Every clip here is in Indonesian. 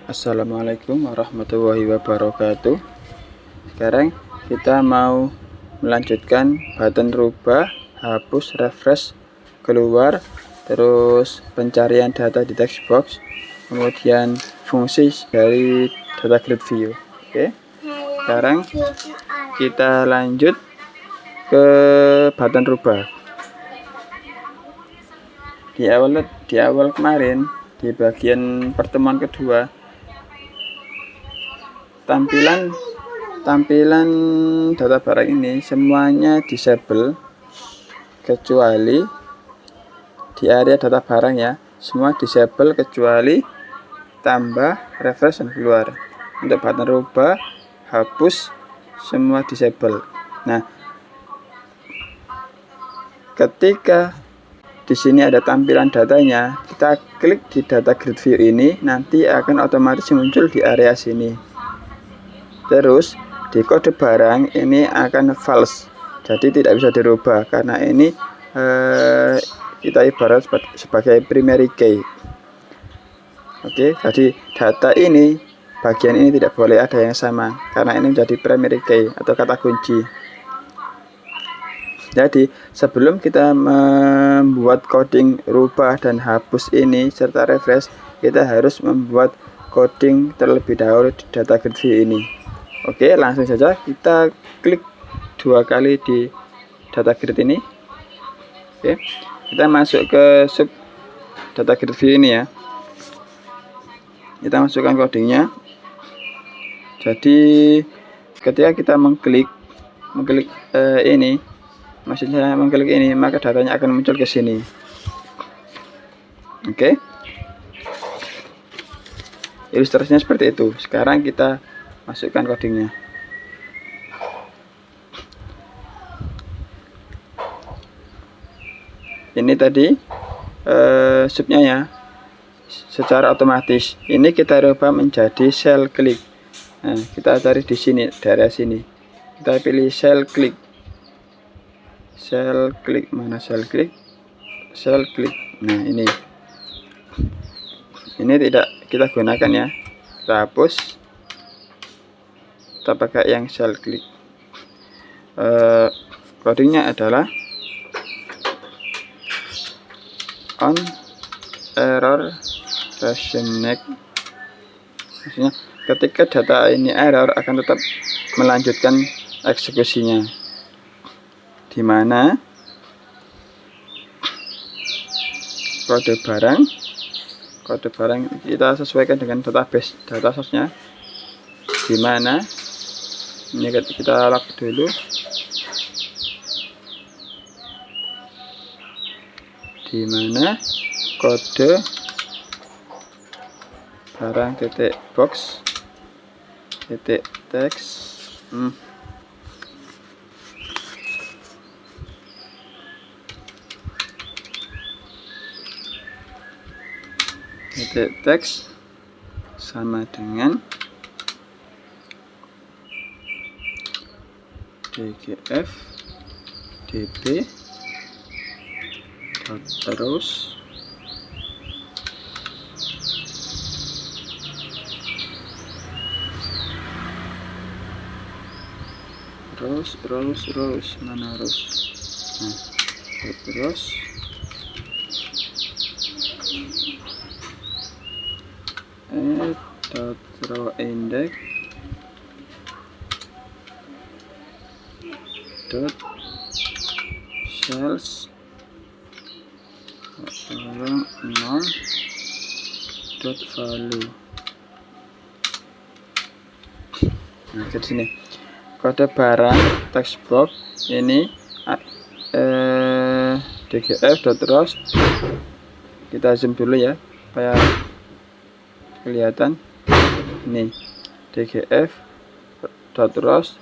Assalamualaikum warahmatullahi wabarakatuh. Sekarang kita mau melanjutkan button rubah, hapus, refresh, keluar, terus pencarian data di text box, kemudian fungsi dari data grid view. Oke, sekarang kita lanjut ke button rubah. Di awal kemarin, di bagian pertemuan kedua, tampilan data barang ini semuanya disable kecuali di area data barang ya, semua disable kecuali tambah, refresh, dan keluar. Untuk button rubah, hapus, semua disable. Nah, ketika di sini ada tampilan datanya, kita klik di data grid view ini, nanti akan otomatis muncul di area sini. Terus di kode barang ini akan false, jadi tidak bisa dirubah karena ini kita ibarat sebagai primary key. Oke, jadi data ini, bagian ini tidak boleh ada yang sama karena ini menjadi primary key atau kata kunci. Jadi sebelum kita membuat coding rubah dan hapus ini serta refresh, kita harus membuat coding terlebih dahulu di data grid view ini. Oke, langsung saja kita klik 2 kali di data grid ini. Oke, kita masuk ke sub data grid view ini ya. Kita masukkan codingnya. Jadi ketika kita mengklik ini, maksudnya mengklik ini, maka datanya akan muncul ke sini. Oke, ilustrasinya seperti itu. Sekarang kita masukkan codingnya. Ini tadi subnya ya, secara otomatis. Ini kita rubah menjadi cell click. Nah, kita cari di sini, daerah sini. Kita pilih cell click. Cell click, mana cell click? Cell click. Nah, ini tidak kita gunakan ya. Kita hapus. Kita pakai yang cell click. Codingnya adalah on error version next. Maksudnya ketika data ini error akan tetap melanjutkan eksekusinya, di mana kode barang kita sesuaikan dengan database data source-nya, di mana ini kita log dulu, di mana kode barang titik box titik text titik text sama dengan dgf db terus mana rows? Nah, terus row index cells non value. Nah, ke sini kode barang text box ini dgf.rows. Kita zoom dulu ya supaya kelihatan. Ini dgf.rows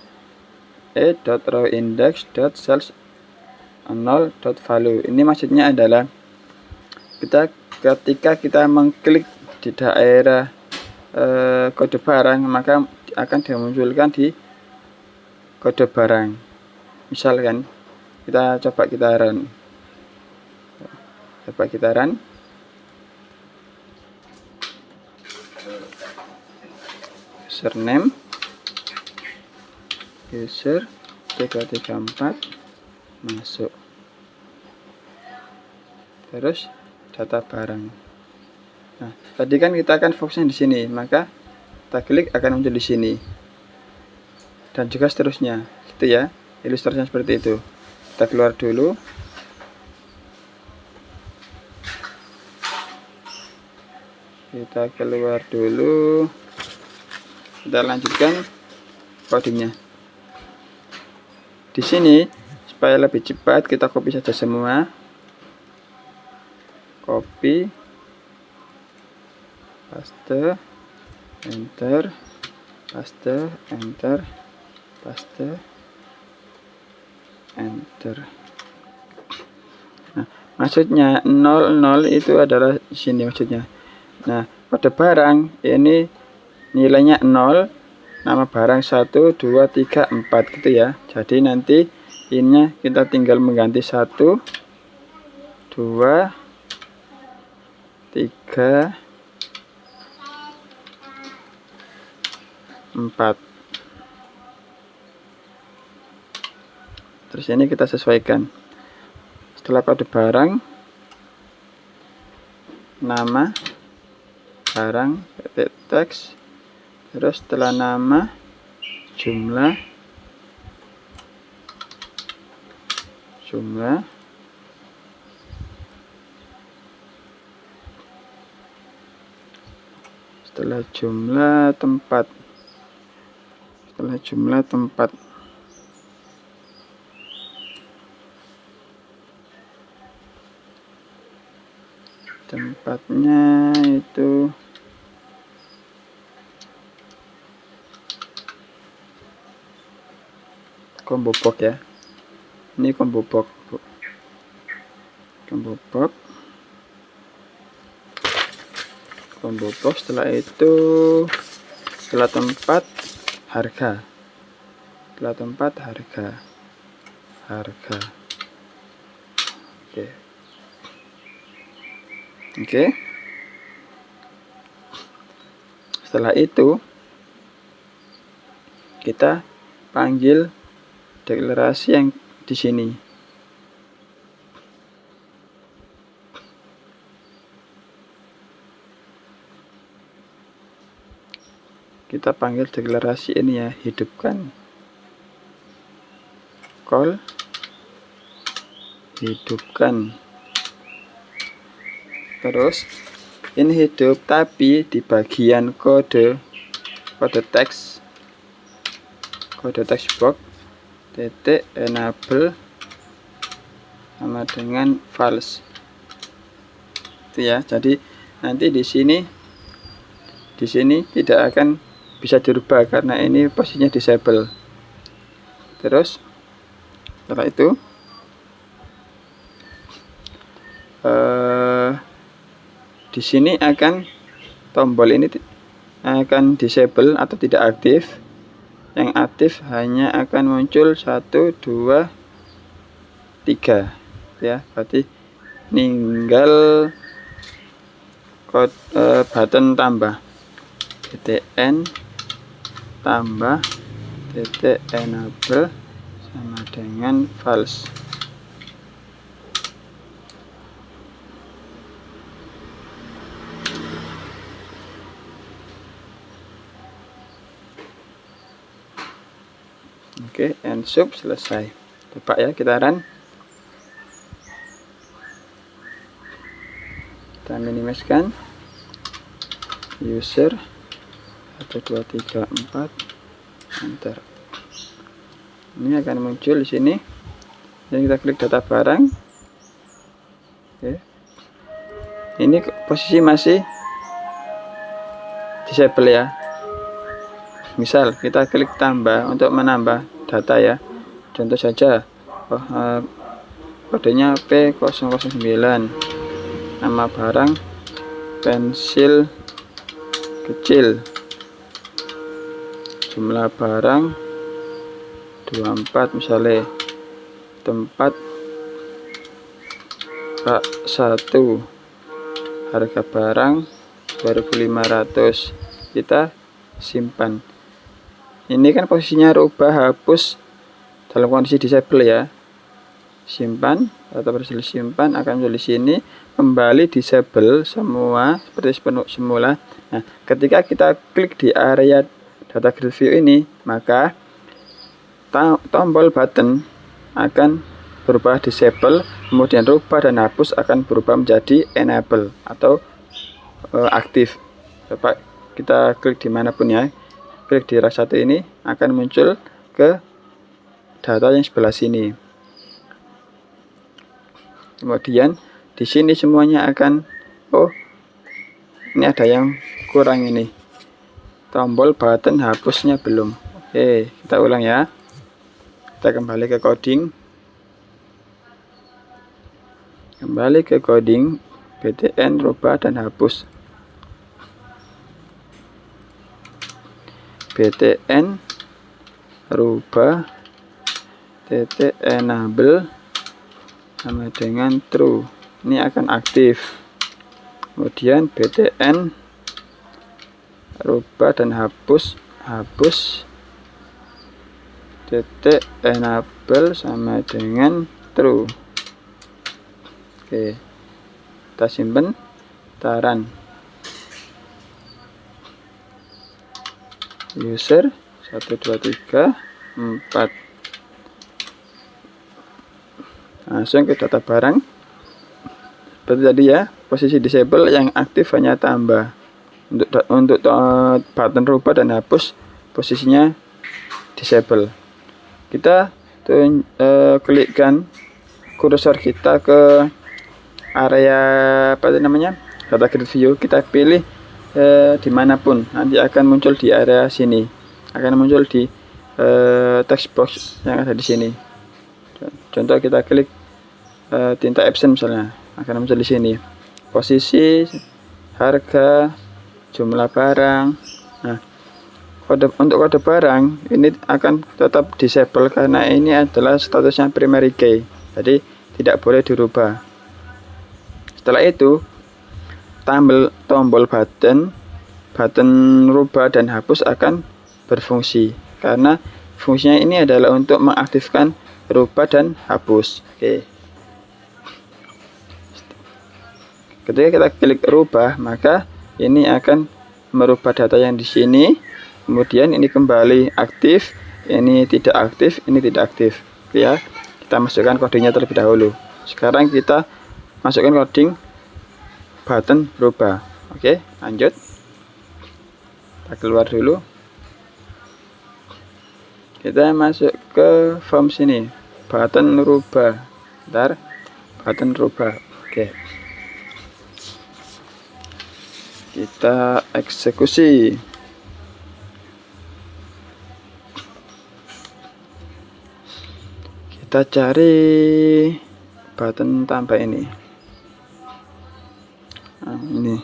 .rowindex.cells0.value. Ini maksudnya adalah ketika kita mengklik di daerah kode barang, maka akan dimunculkan di kode barang. Misalkan kita coba run. username, user 334, masuk. Terus data barang. Nah, tadi kan kita akan fokusnya di sini, maka kita klik akan muncul di sini. Dan juga seterusnya, gitu ya. Ilustrasinya seperti itu. Kita keluar dulu. Kita lanjutkan codingnya. Di sini supaya lebih cepat kita copy saja semua. Copy, paste, enter, paste, enter, paste, enter. Nah, maksudnya 00 itu adalah di sini maksudnya. Nah, pada barang ini nilainya 0, nama barang 1, 2, 3, 4 gitu ya. Jadi nanti ini kita tinggal mengganti 1, 2, 3, 4. Terus ini kita sesuaikan. Setelah kode barang, nama barang, teks, terus setelah nama, jumlah, setelah jumlah tempat, tempatnya itu combo box ya. Ini combo box, Bu. Combo box. Setelah itu, setelah tempat harga. Oke. Setelah itu kita panggil deklarasi yang di sini. Kita panggil deklarasi ini ya, hidupkan. Call hidupkan. Terus ini hidup, tapi di bagian kode teks box titik enable sama dengan false itu ya. Jadi nanti di sini tidak akan bisa dirubah karena ini posisinya disable. Terus setelah itu di sini akan tombol ini akan disable atau tidak aktif. Yang aktif hanya akan muncul 1, 2, 3 ya. Berarti tinggal button tambah .n tambah .enable sama dengan false. Oke, and sub selesai. Coba ya kita run. Kita minimizkan. User 1, 2, 3, 4, enter. Ini akan muncul di sini. Dan kita klik data barang. Oke. Ini posisi masih disable ya. Misal kita klik tambah untuk menambah data ya. Contoh saja kodenya P009, nama barang pensil kecil, jumlah barang 24 misalnya, tempat Pak 1, harga barang 2.500, kita simpan. Ini kan posisinya rubah hapus dalam kondisi disable ya. Simpan atau berhasil simpan akan muncul di sini, kembali disable semua seperti semula. Nah, ketika kita klik di area data grid view ini, maka tombol button akan berubah disable, kemudian rubah dan hapus akan berubah menjadi enable atau aktif. Coba kita klik dimanapun ya, klik di rak 1 ini akan muncul ke data yang sebelah sini. Kemudian di sini semuanya akan, oh ini ada yang kurang ini, tombol button hapusnya belum. Oke, kita ulang ya. Kita kembali ke coding, btn rubah dan hapus, btn rubah titik enable sama dengan true, ini akan aktif. Kemudian btn rubah dan hapus titik enable sama dengan true. Oke, kita simpen, kita run. User 1 2 3 4, langsung ke data barang seperti tadi ya. Posisi disable yang aktif hanya tambah. Untuk button rubah dan hapus posisinya disable. Kita klikkan kursor kita ke area data grid view, kita pilih dimanapun, nanti akan muncul di area sini, akan muncul di text box yang ada di sini. Contoh kita klik tinta Epson misalnya, akan muncul di sini posisi, harga, jumlah barang. Nah, untuk kode barang ini akan tetap disable karena ini adalah statusnya primary key, jadi tidak boleh dirubah. Setelah itu tombol button rubah dan hapus akan berfungsi, karena fungsinya ini adalah untuk mengaktifkan rubah dan hapus. Oke. Ketika kita klik rubah, maka ini akan merubah data yang di sini. Kemudian ini kembali aktif, ini tidak aktif, ini tidak aktif. Oke ya. Kita masukkan kodenya terlebih dahulu. Sekarang kita masukkan coding button rubah. Oke, lanjut. Kita keluar dulu. Kita masuk ke form sini, button rubah. Bentar, button rubah. Oke. Kita eksekusi. Kita cari button tambah ini. Nah, ini.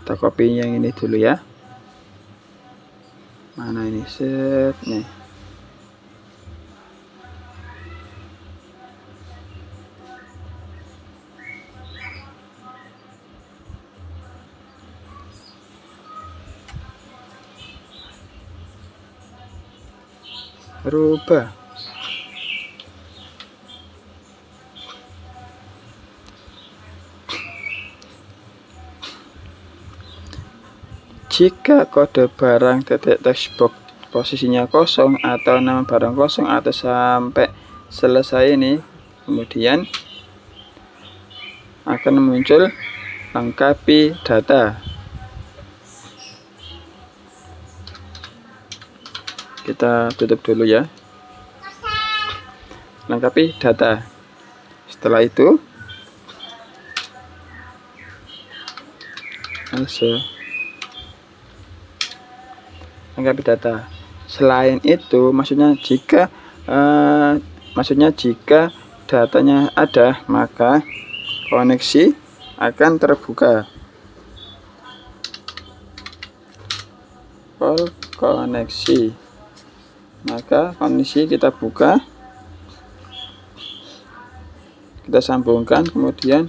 Kita copy yang ini dulu ya. Mana ini, set nih. Rubah. Jika kode barang titik text box posisinya kosong atau nama barang kosong atau sampai selesai ini, kemudian akan muncul lengkapi data. Kita tutup dulu ya. Lengkapi data. Setelah itu lengkapi data. Selain itu, maksudnya jika datanya ada, maka koneksi akan terbuka. Koneksi, maka koneksi kita buka, kita sambungkan, kemudian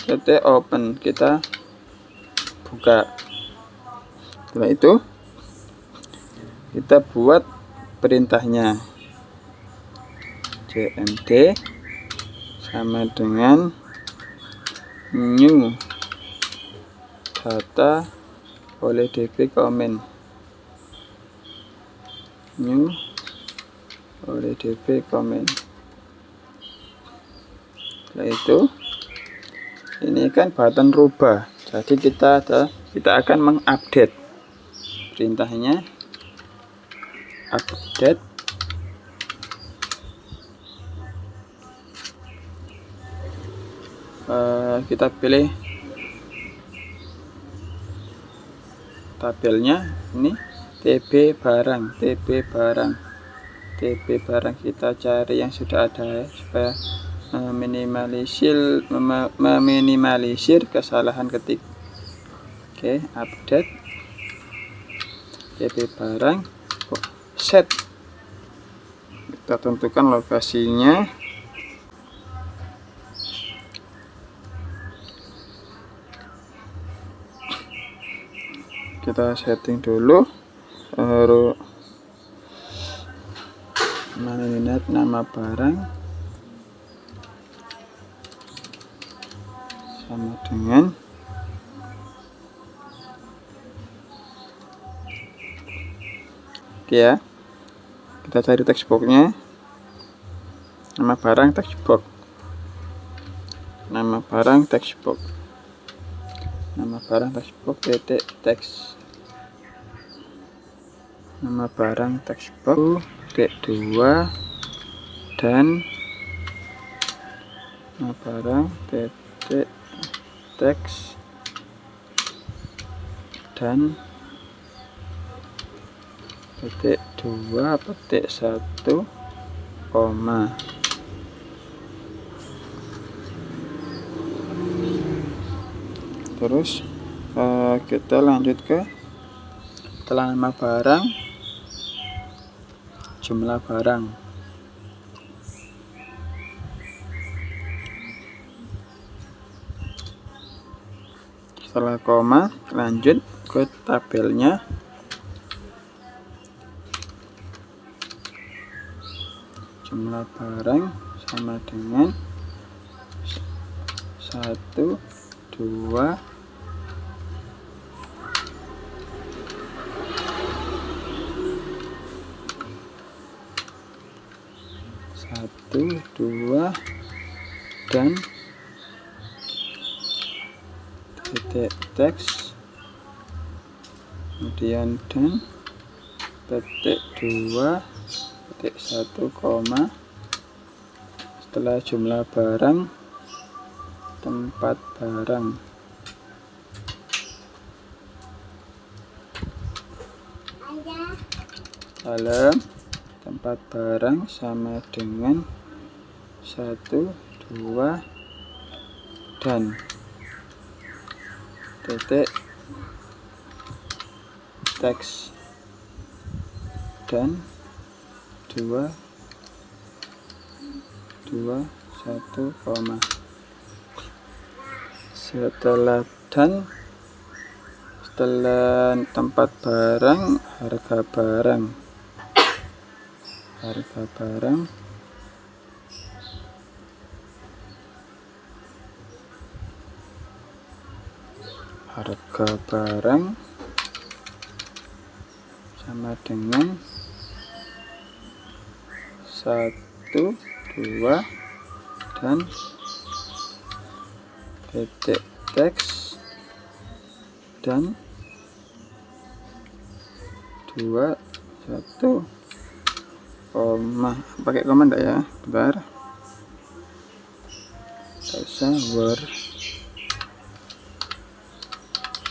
titik open, kita buka. Setelah itu kita buat perintahnya. cmd sama dengan new data oleh db comment, new oleh db comment. Setelah itu ini kan button rubah, jadi kita akan mengupdate perintahnya. Update kita pilih tabelnya, ini TB barang, kita cari yang sudah ada ya, supaya meminimalisir kesalahan ketik. Oke, update TB barang, set, kita tentukan lokasinya. Kita setting dulu nama barang sama dengan ya, kita cari text boxnya, nama barang text box, titik teks, nama barang text box titik 2 dan nama barang titik teks dan titik 2 petik 1 koma. Terus kita lanjut ke setelah nama barang, jumlah barang. Setelah koma, lanjut ke tabelnya. Jumlah barang sama dengan 1, 2, 1, 2 dan titik teks, kemudian dan titik 2 titik 1 koma. Setelah jumlah barang, tempat barang, dalam tempat barang sama dengan 1, 2 dan titik teks dan 2, 1 koma. Setelah tempat barang, harga barang, harga barang sama dengan 1, 2 dan titik teks dan 2, 1 koma. Pakai koma enggak ya? Bentar. Word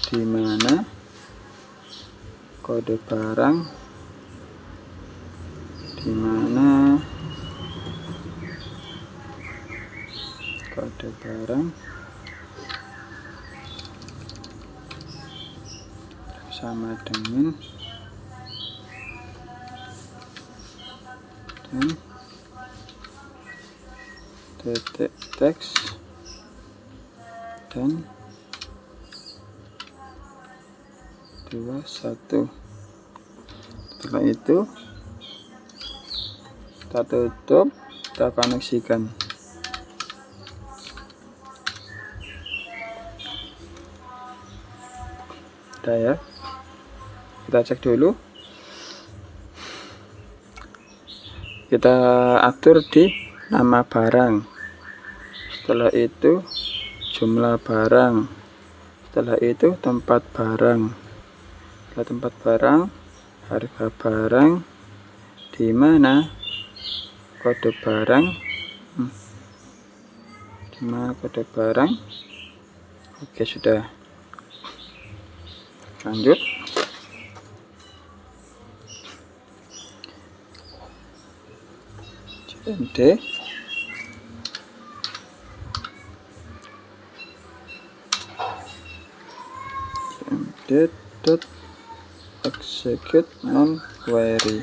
di mana kode barang, di mana kode barang sama dengan dan titik teks dan 21. Setelah itu kita tutup, kita koneksikan. Udah ya, kita cek dulu, kita atur di nama barang, setelah itu jumlah barang, setelah itu tempat barang, setelah tempat barang, harga barang, di mana kode barang, di mana kode barang. Oke, sudah. Lanjut. JMD dot execute non query.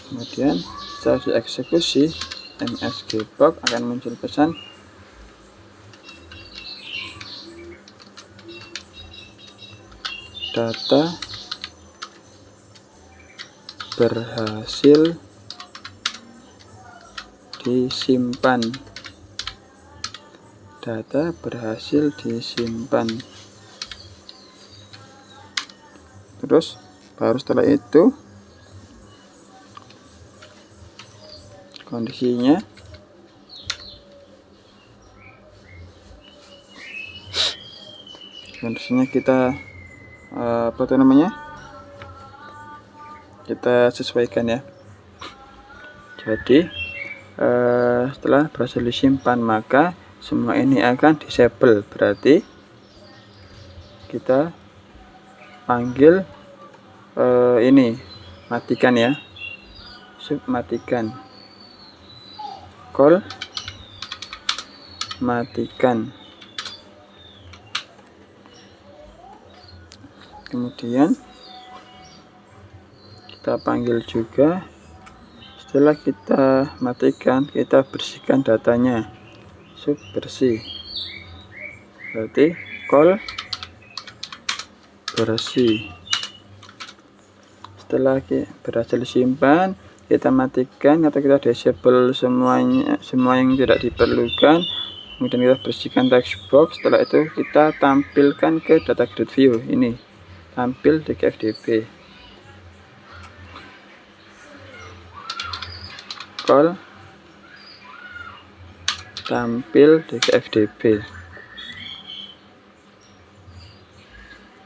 Kemudian setelah dieksekusi, msgbox akan muncul pesan data berhasil disimpan. Data berhasil disimpan. Terus baru setelah itu kondisinya kita kita sesuaikan ya. Jadi setelah berhasil disimpan, maka semua ini akan disable, berarti kita panggil ini matikan ya, matikan, call matikan. Kemudian kita panggil juga, setelah kita matikan, kita bersihkan datanya, bersih, berarti call bersih. Setelah berhasil disimpan, kita matikan atau kita disable semua yang tidak diperlukan. Kemudian kita bersihkan text box. Setelah itu kita tampilkan ke data grid view. Ini tampil di FDB. Call tampil di FDB.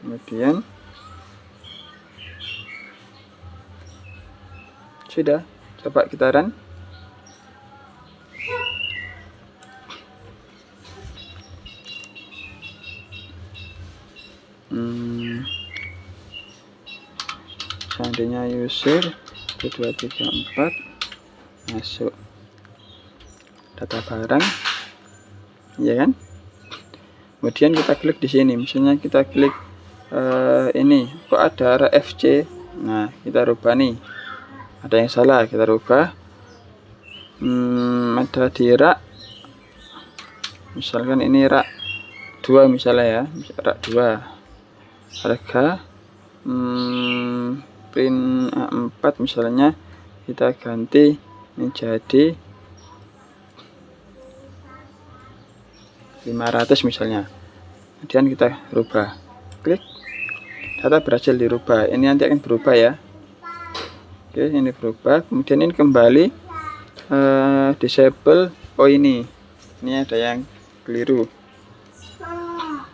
Kemudian sudah, coba kita run. Seandainya user 1234 masuk data barang, ya kan? Kemudian kita klik di sini, misalnya kita klik ini, kok ada RFC. Nah, kita rubah nih, ada yang salah, kita rubah. Ada di rak, misalkan ini rak 2 misalnya ya, rak 2, harga print A4 misalnya, kita ganti menjadi 500 misalnya. Kemudian kita rubah, klik, data berhasil dirubah. Ini nanti akan berubah ya. Oke, ini berubah. Kemudian ini kembali disable. Oh, ini ada yang keliru.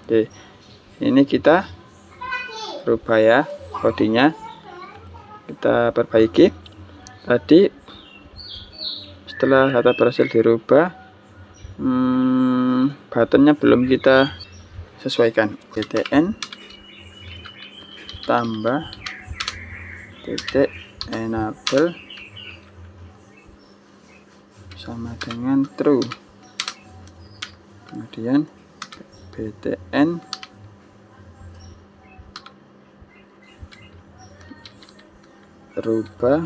Oke, ini kita rubah ya kodenya, kita perbaiki. Tadi setelah data berhasil dirubah, buttonnya belum kita sesuaikan. btn tambah titik enable sama dengan true. Kemudian btn rubah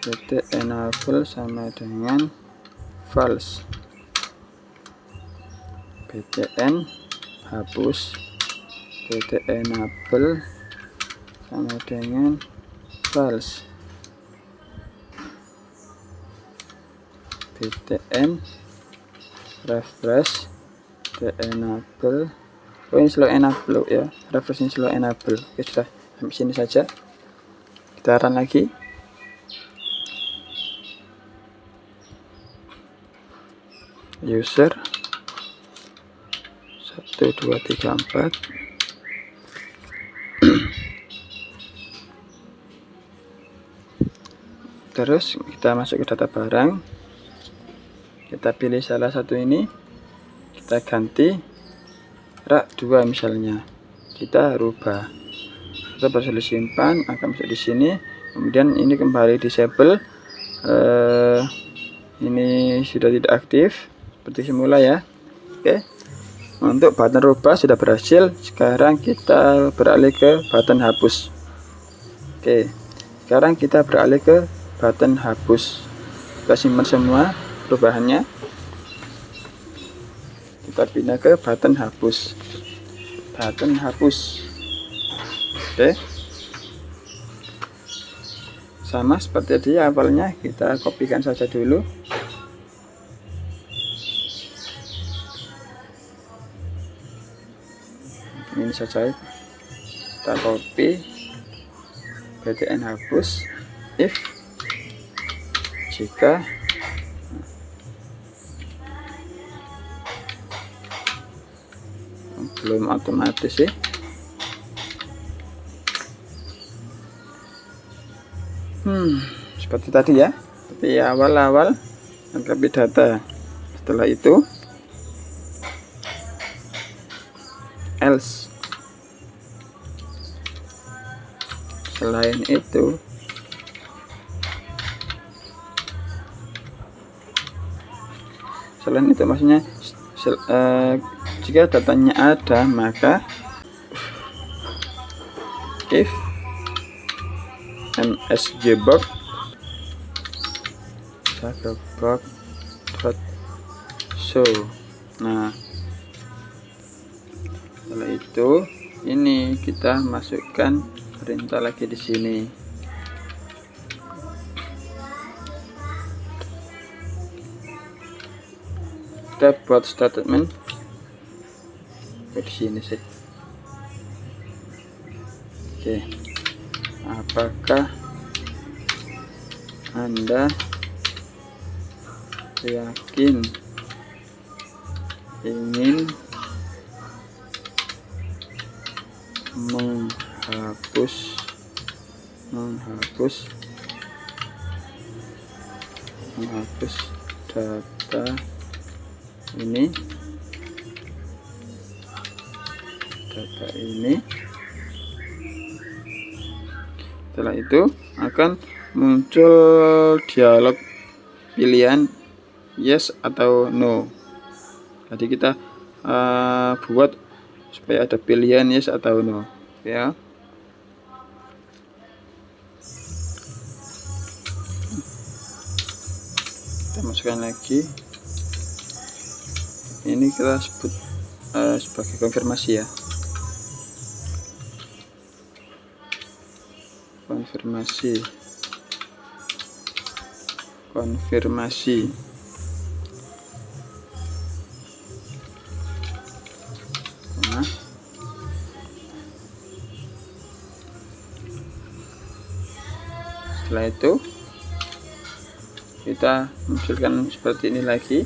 titik enable sama dengan false. btn hapus titik enable sama dengan false. btn refresh titik enable. Oh, ini slow enable ya, refresh ini slow enable. Oke, sudah sampai sini saja. Kita run lagi. User 1 2 3 4. Terus kita masuk ke data barang, kita pilih salah satu ini, kita ganti rak 2 misalnya, kita rubah, kita baru simpan, akan masuk di sini, kemudian ini kembali disable. Ini sudah tidak aktif seperti semula ya. Oke, untuk button rubah sudah berhasil. Sekarang kita beralih ke button hapus. Oke, sekarang kita beralih ke button hapus. Kita simpan semua perubahannya, kita pindah ke button hapus. Oke, sama seperti tadi awalnya, kita kopikan saja dulu. Ini saja, kita copy btn hapus if jika belum otomatis sih. Seperti tadi ya, seperti awal-awal lengkapi data. Setelah itu else. Selain itu maksudnya jika datanya ada, maka if msgbox show. Nah, setelah itu ini kita masukkan perintah lagi di sini. Kita buat statement di sini sih. Oke, apakah Anda yakin ingin menghapus data ini, Setelah itu akan muncul dialog pilihan yes atau no. Jadi kita buat supaya ada pilihan yes atau no ya. Kita masukkan lagi, ini kita sebut sebagai konfirmasi ya. Konfirmasi. Nah, setelah itu kita munculkan seperti ini lagi,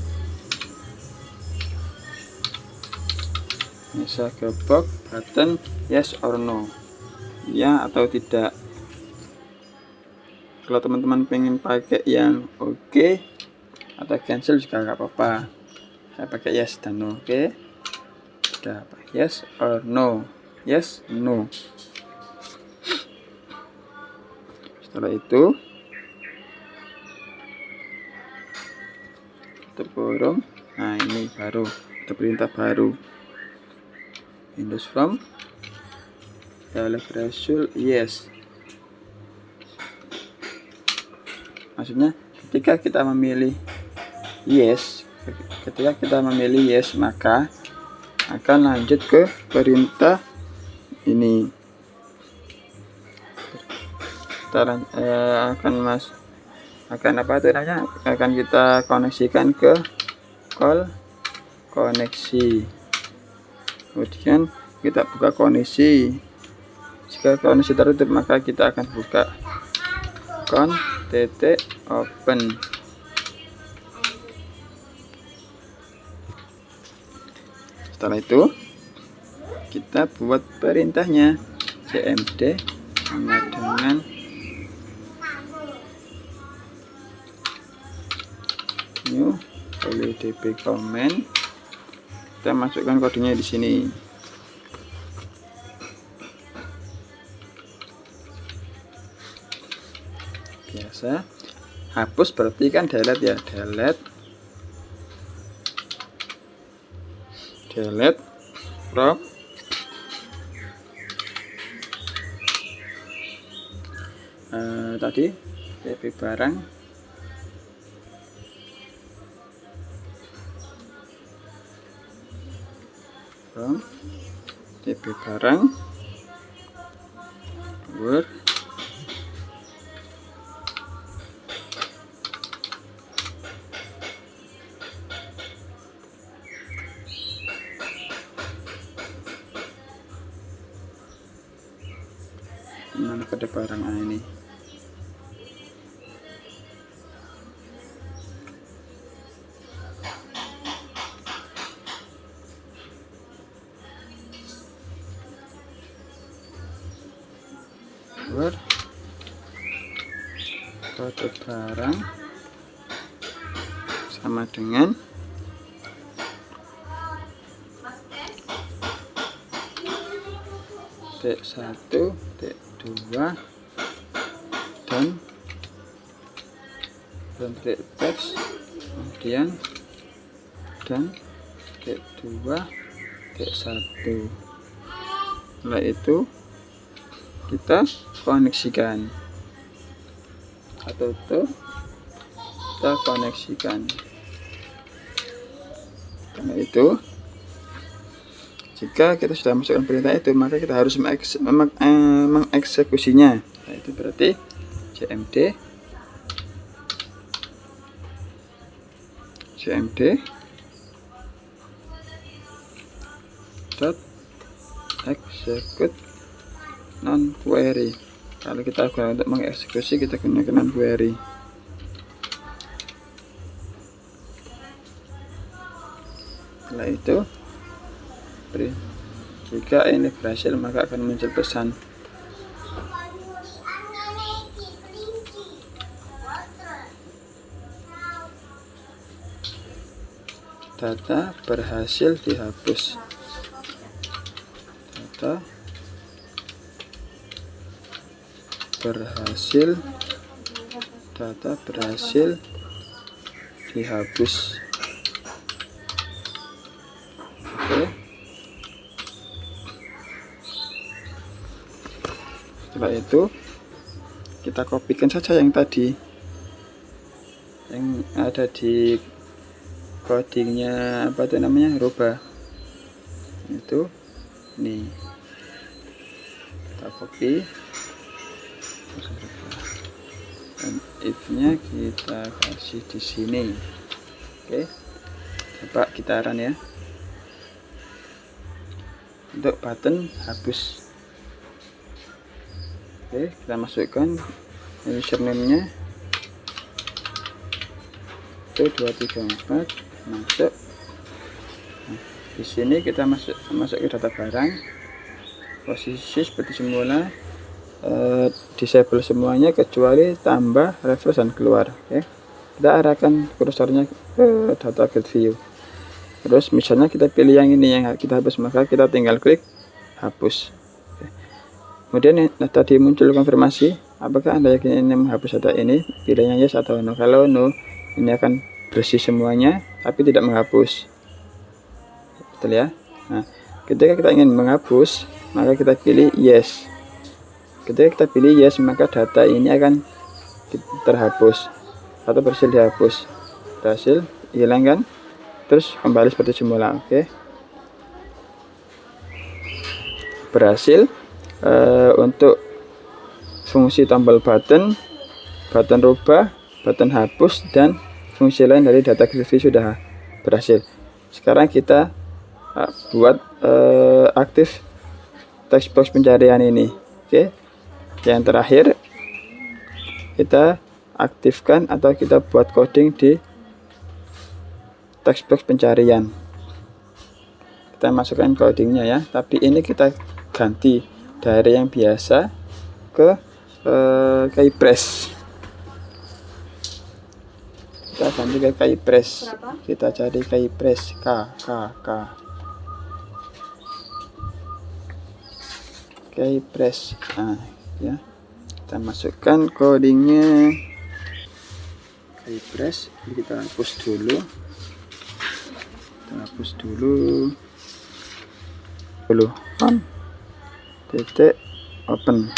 bisa ke box button yes or no, ya atau tidak. Kalau teman-teman pengen pakai yang oke atau cancel juga nggak apa-apa, saya pakai yes dan no. Oke, sudah apa, yes or no, yes no. Setelah itu kita borong. Nah, ini baru ada perintah baru, Windows from dialog result yes. Maksudnya ketika kita memilih yes, maka akan lanjut ke perintah ini. Akan kita koneksikan ke call koneksi. Kemudian kita buka koneksi. Jika koneksi tertutup, maka kita akan buka open. Setelah itu kita buat perintahnya, cmd sama dengan new db comment. Kita masukkan kodenya di sini. Biasa hapus berarti kan delete ya, delete from tadi db barang from db barang word mana pada barang ini. Kode barang sama dengan T1, T2 dan teks, kemudian dan T2, T1. Setelah itu kita koneksikan atau kita koneksikan. Karena itu jika kita sudah masukkan perintah itu, maka kita harus mengeksekusinya. Nah, itu berarti cmd dot execute non query. Kalau kita gunakan untuk mengeksekusi, kita gunakan non query. Setelah itu, jika ini berhasil, maka akan muncul pesan data berhasil dihapus. Data berhasil dihapus. Oke. Setelah itu kita kopikan saja yang tadi yang ada di codingnya, apa itu namanya, rubah itu nih, kita copy dan if-nya kita kasih di sini. Oke, coba kita run ya. Untuk button hapus, oke, kita masukkan username-nya itu 234, masuk. Nah, di sini kita masuk ke data barang, posisi seperti semula, disable semuanya kecuali tambah, refresh dan keluar. Oke, kita arahkan kursornya ke data grid view. Terus misalnya kita pilih yang ini yang kita hapus, maka kita tinggal klik hapus. Oke. Kemudian tadi muncul konfirmasi, apakah Anda yakin ini menghapus data ini? Pilihnya yes atau no. Kalau no, ini akan bersih semuanya tapi tidak menghapus. Betul ya? Nah, ketika kita ingin menghapus, maka kita pilih yes. Ketika kita pilih yes, maka data ini akan terhapus. atau berhasil dihapus. Berhasil hilang kan, terus kembali seperti semula. Oke, berhasil. Untuk fungsi tombol button rubah, button hapus, dan fungsi lain dari data grid view sudah berhasil. Sekarang kita buat aktif text box pencarian ini. Oke, yang terakhir kita aktifkan atau kita buat coding di text box pencarian. Kita masukkan codingnya ya, tapi ini kita ganti dari yang biasa ke KeyPress. Kita ganti ke KeyPress. Kita cari KeyPress KeyPress. Nah, ya. Kita masukkan codingnya KeyPress. Kita hapus dulu. Titik open.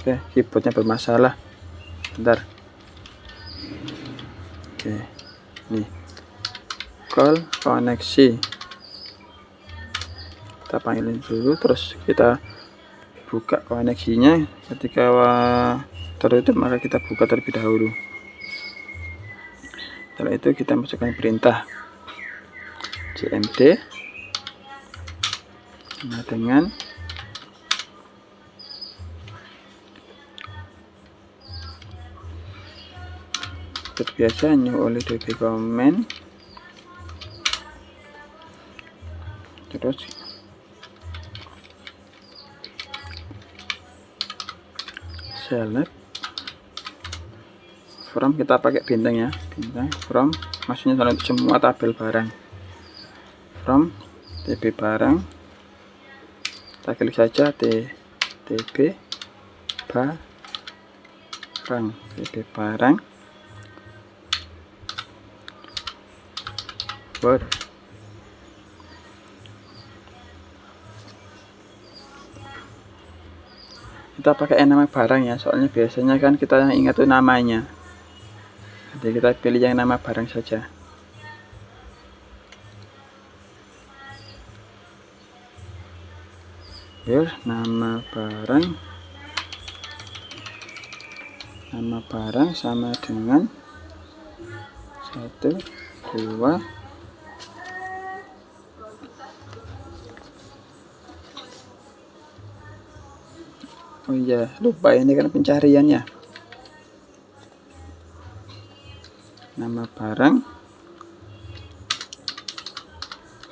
Oke, keyboardnya bermasalah. Bentar. Oke, nih call koneksi. Kita panggilin dulu, terus kita buka koneksinya. Ketika tertutup maka kita buka terlebih dahulu. Setelah itu kita masukkan perintah cmd dengan seperti biasa new oleh db comment, terus select from, kita pakai bintang ya, bintang from maksudnya semua tabel barang, from db barang, kita klik saja db barang word. Kita pakai nama barang ya, soalnya biasanya kan kita yang ingat tuh namanya. Jadi kita pilih yang nama barang saja. Here, nama barang sama dengan 1, 2, oh iya, lupa ini kan pencariannya. Nama barang,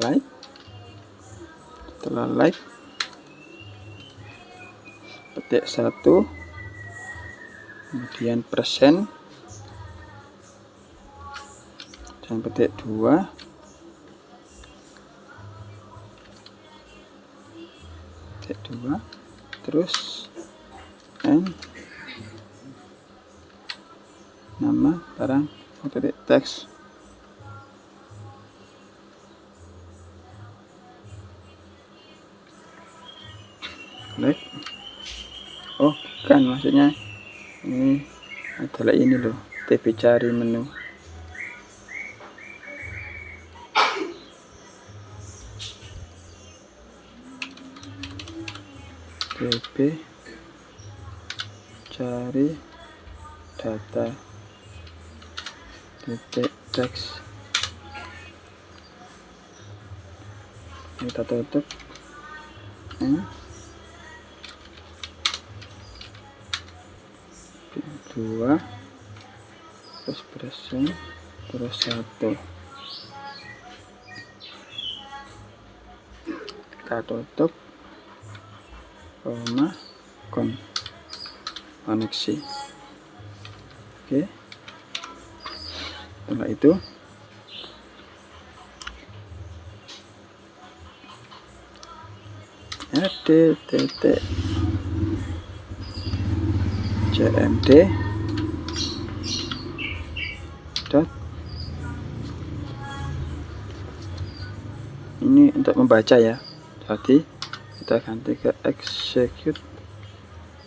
like, setelah like, petik 1, kemudian persen, dan petik 2, terus nama barang titik teks. Like. Oh bukan, maksudnya ini adalah ini loh, TB cari menu. TB cari data titik teks. Kita tutup. Dua, terus persen, terus 1. Kita tutup, koma, koneksi. Oke, setelah itu titik cmd ini untuk membaca ya, jadi kita ganti ke execute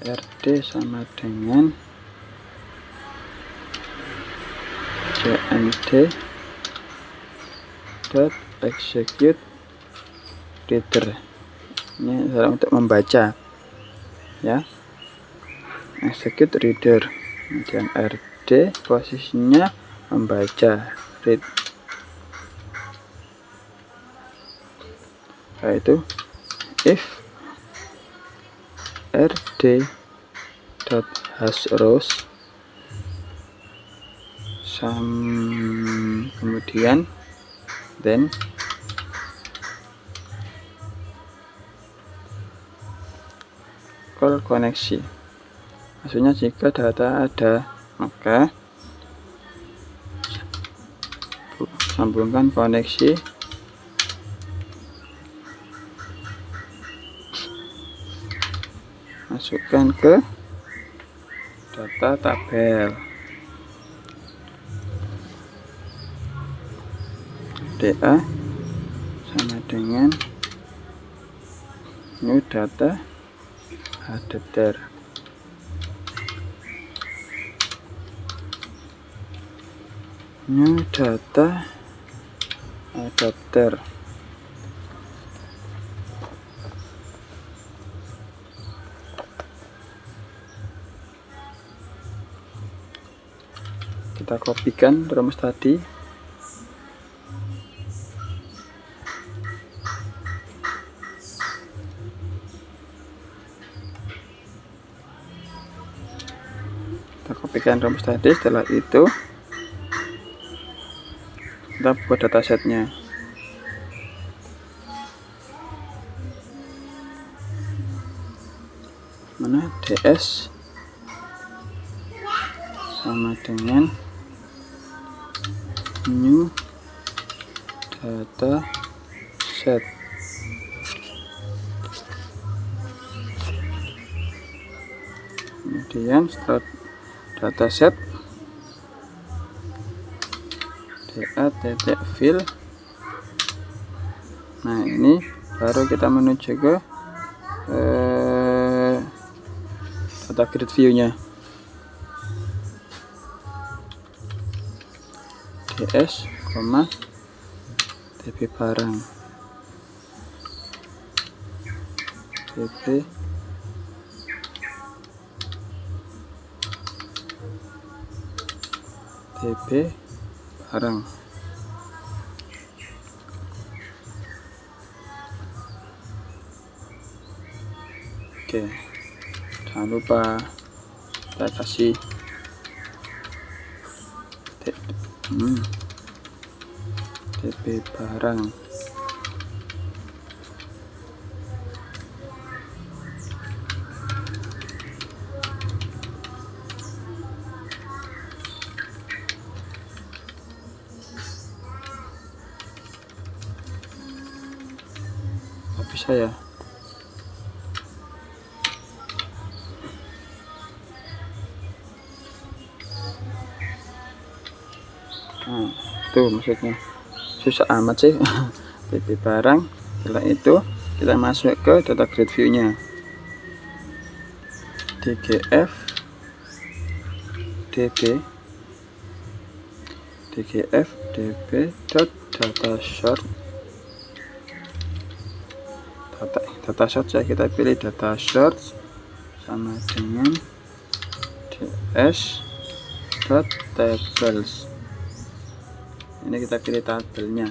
rd sama dengan cmd dot execute reader. Ini adalah untuk membaca ya, execute reader, kemudian rd posisinya membaca, read, yaitu if rd dot hasRows kemudian then call koneksi. Maksudnya jika data ada, maka sambungkan koneksi masukkan ke data tabel DA sama dengan new data adapter. New data adapter. Kita kopikan rumus tadi. Setelah itu kita buat datasetnya. Mana ds sama dengan new data set. Kemudian setelah dataset da.fill. Nah, ini baru kita menuju ke data grid view-nya. ds, db barang, db barang. Oke, jangan lupa kita kasih db barang. Bisa ya. Nah, itu maksudnya susah amat sih. db barang. Setelah itu kita masuk ke data grid view nya, dgf db dot data sort. Data source ya, kita pilih data source sama dengan ds dot tables. Ini kita pilih tabelnya,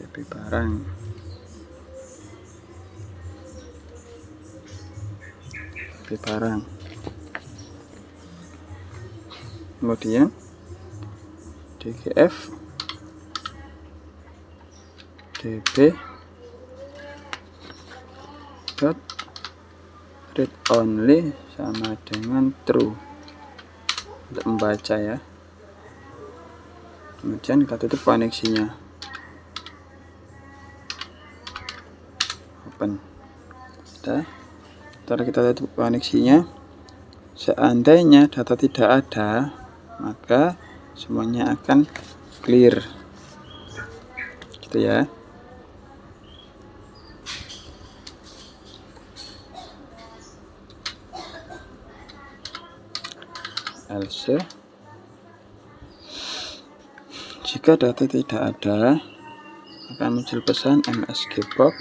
db barang. Kemudian dgf db dot read only sama dengan true untuk membaca ya. Kemudian kita tutup koneksinya, open. Setelah kita tutup koneksinya, seandainya data tidak ada, maka semuanya akan clear. Itu ya. Else jika data tidak ada, akan muncul pesan MSG box.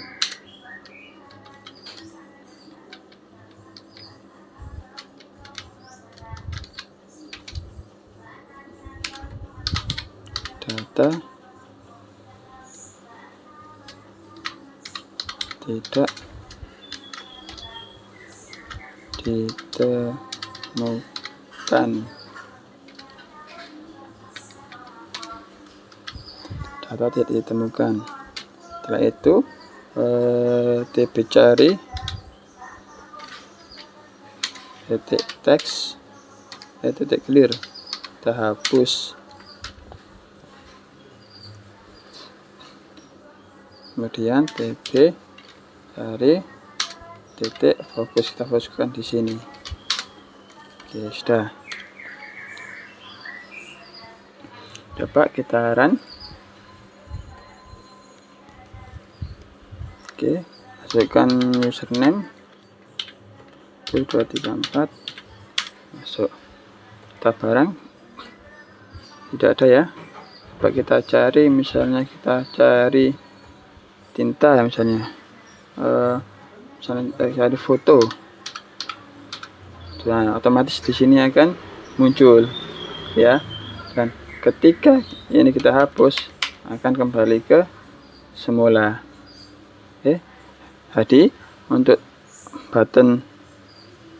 Data tidak ditemukan. Data tidak ditemukan. Setelah itu TB cari titik teks titik clear, kita hapus. Kemudian TB cari titik fokus, kita fokuskan di sini. Oke, sudah. Coba kita run. Oke, masukkan username 1234, masuk. Kita barang tidak ada ya. Coba kita cari, misalnya kita cari tinta ya, misalnya cari foto. Nah, otomatis di sini akan muncul ya. Dan ketika ini kita hapus, akan kembali ke semula. Oke. Jadi untuk button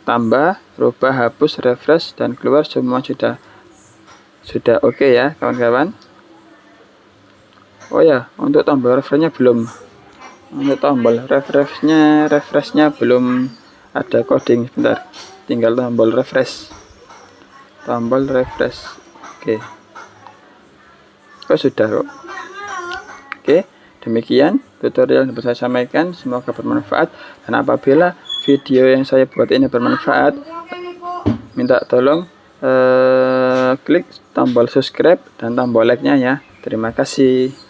tambah, rubah, hapus, refresh, dan keluar semua sudah oke ya kawan-kawan. Oh ya, untuk tombol refreshnya belum. Untuk tombol refreshnya belum ada coding. Sebentar, tinggal tombol refresh. Oke. Oh sudah kok. Oke, demikian tutorial yang bisa saya sampaikan. Semoga bermanfaat. Dan apabila video yang saya buat ini bermanfaat, minta tolong klik tombol subscribe dan tombol like-nya ya. Terima kasih.